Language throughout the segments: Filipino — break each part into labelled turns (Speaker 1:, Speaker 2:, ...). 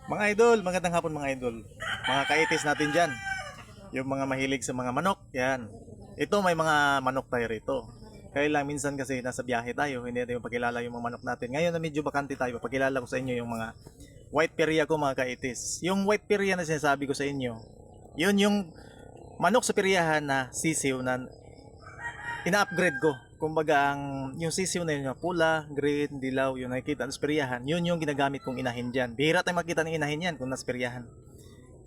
Speaker 1: Mga idol, magandang hapon mga idol. Mga kaitis natin dyan. Yung mga mahilig sa mga manok, yan. Ito may mga manok tayo rito. Kaya lang minsan kasi nasa biyahe tayo, hindi natin pakilala yung mga manok natin. Ngayon na medyo bakante tayo, pakilala ko sa inyo yung mga white peria ko mga kaitis. Yung white peria na sinasabi ko sa inyo, yun yung manok sa periyahan na sisiw na ina-upgrade ko. Kumbaga ang yung sisiw na yun, yung pula, green, dilaw, yung nakikita sa peryahan, yun yung ginagamit kong inahin dyan. Bihira tayo makita ng inahin yan kung nasa peryahan.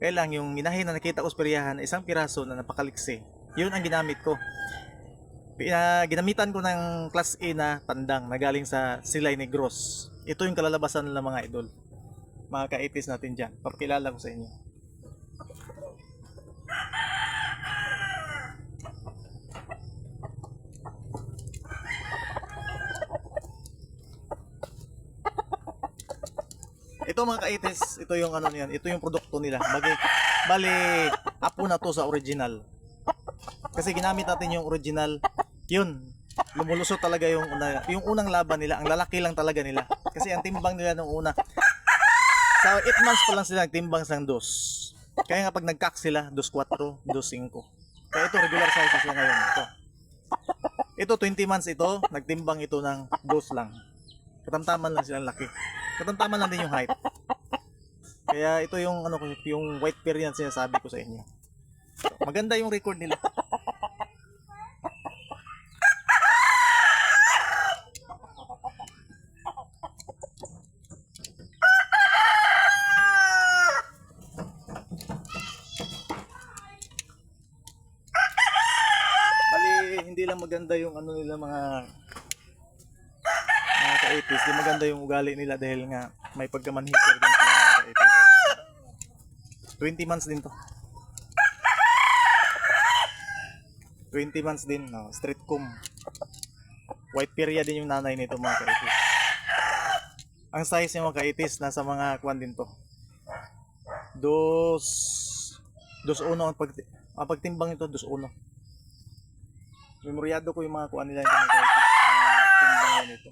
Speaker 1: Kaya lang yung inahin na nakita ko sa peryahan, isang piraso na napakaliksi. Yun ang ginamit ko. Ginamitan ko ng class A na tandang na galing sa Silay Negros. Ito yung kalalabasan ng mga idol. Mga kaitis natin dyan. Papakilala ko sa inyo. Ito mga kaitis, ito yung ano niyan, ito yung produkto nila. Bali, apo na to sa original. Kasi ginamit natin yung original, yun, lumulusot talaga yung unang laban nila, ang lalaki lang talaga nila. Kasi ang timbang nila nung una, sa 8 months pa lang sila nagtimbang sang dos. Kaya nga pag nagkak sila, 2.4, 2.5. Kaya ito, regular size sila ngayon. Ito 20 months ito, nagtimbang ito ng dos lang. Katamtaman lang silang laki. Katamtaman lang din yung height. Kaya ito yung ano yung white pear yan sinasabi ko sa inyo. Maganda yung record nila. Bali hindi lang maganda yung ano nila mga ka-80s, di maganda yung ugali nila dahil nga may pagkamanhiker din sila mga ka-80s. 20 months din to. 20 months din, no? Street comb. White peria din yung nanay nito mga ka-80s. Ang size niya mga ka-80s, nasa mga kwan din to. Dos uno ang pagtimbang ito, dos uno. Memoryado ko yung mga kuan nila yung mga ka-80s. Timbang nito.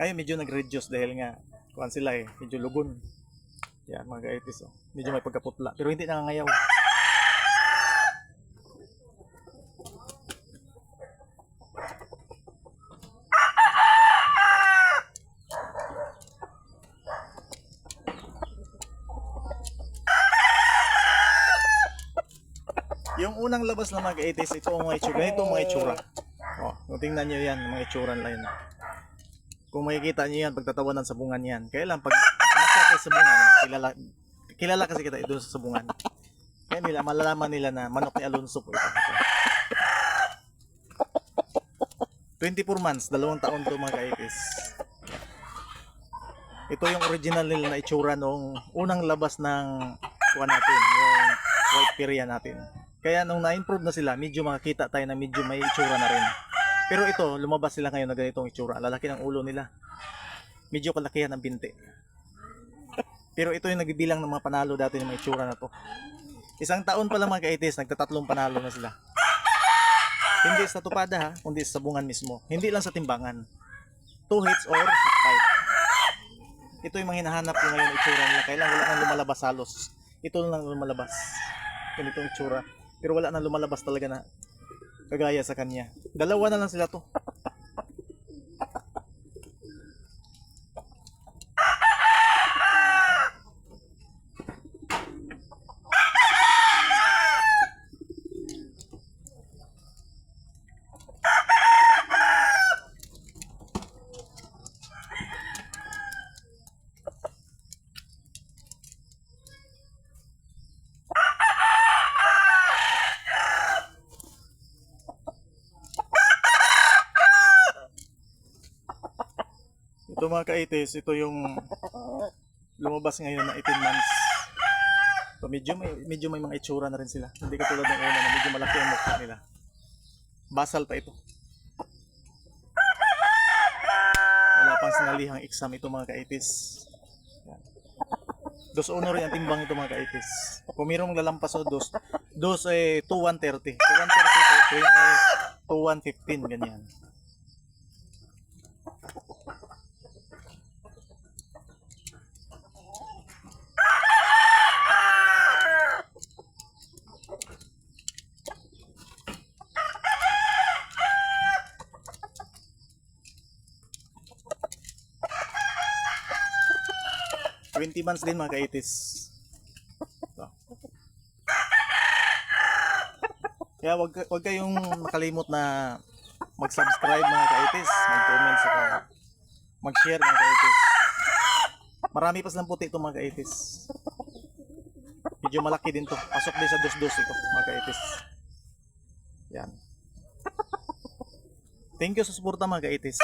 Speaker 1: Ngayon medyo nag-reduce dahil nga kuan sila medyo lugon. Yan mga ka-80s oh. Medyo may pagkaputla pero hindi nangangayaw. Yung unang labas ng mga ka-80s, ito ang mga itsura. Ito ang mga itsura. Oh, kung tingnan nyo yan, mga itsura nila yun. Kung makikita nyo yan, pagtatawanan sa bungan yan. Kaya lang, pag nakita sa bungan, kilala kasi kita doon sa bungan. Kaya nila, malalaman nila na manok ni Alonso po ito. 24 months, 2 taon to mga kaitis. Ito yung original nila na itsura nung unang labas ng kuha natin, yung white peria natin. Kaya nung na-improve na sila, medyo makakita tayo na medyo may itsura na rin. Pero ito, lumabas sila ngayon na ganitong itsura. Lalaki ng ulo nila. Medyo kalakihan ng binti. Pero ito yung nagbibilang ng mga panalo dati ng mga itsura na to. Isang taon pa lang mga kaitis, nagtatatlong panalo na sila. Hindi sa tupada ha, kundi sa bungan mismo. Hindi lang sa timbangan. 2 hits or half fight. Ito yung mga hinahanap ko ngayon itsura nila. Kailangan wala nang lumalabas halos. Ito lang lumalabas. Ganitong itsura. Pero wala nang lumalabas talaga na kagaya sa kanya. Dalawa na lang sila to. Ito mga kaitis, ito yung lumabas ngayon na 18 months. So medyo may mga itsura na rin sila. Hindi katulad ng una na medyo malaki ang mukha nila. Basal pa ito. Wala pang sinalihang exam ito mga kaitis. Yan. 2-1 rin ang timbang ito mga kaitis. Kung mayroong lalampas o 2 130. 130 to 115 ganyan. 20 months din mga kaitis. Ito. Kaya wag kayong makalimot na mag-subscribe mga kaitis, mag-comment saka mag-share mga kaitis. Marami pa silang puti ito mga kaitis. Medyo malaki din to. Pasok din sa dos-dos ito mga kaitis. Yan. Thank you sa suporta mga kaitis.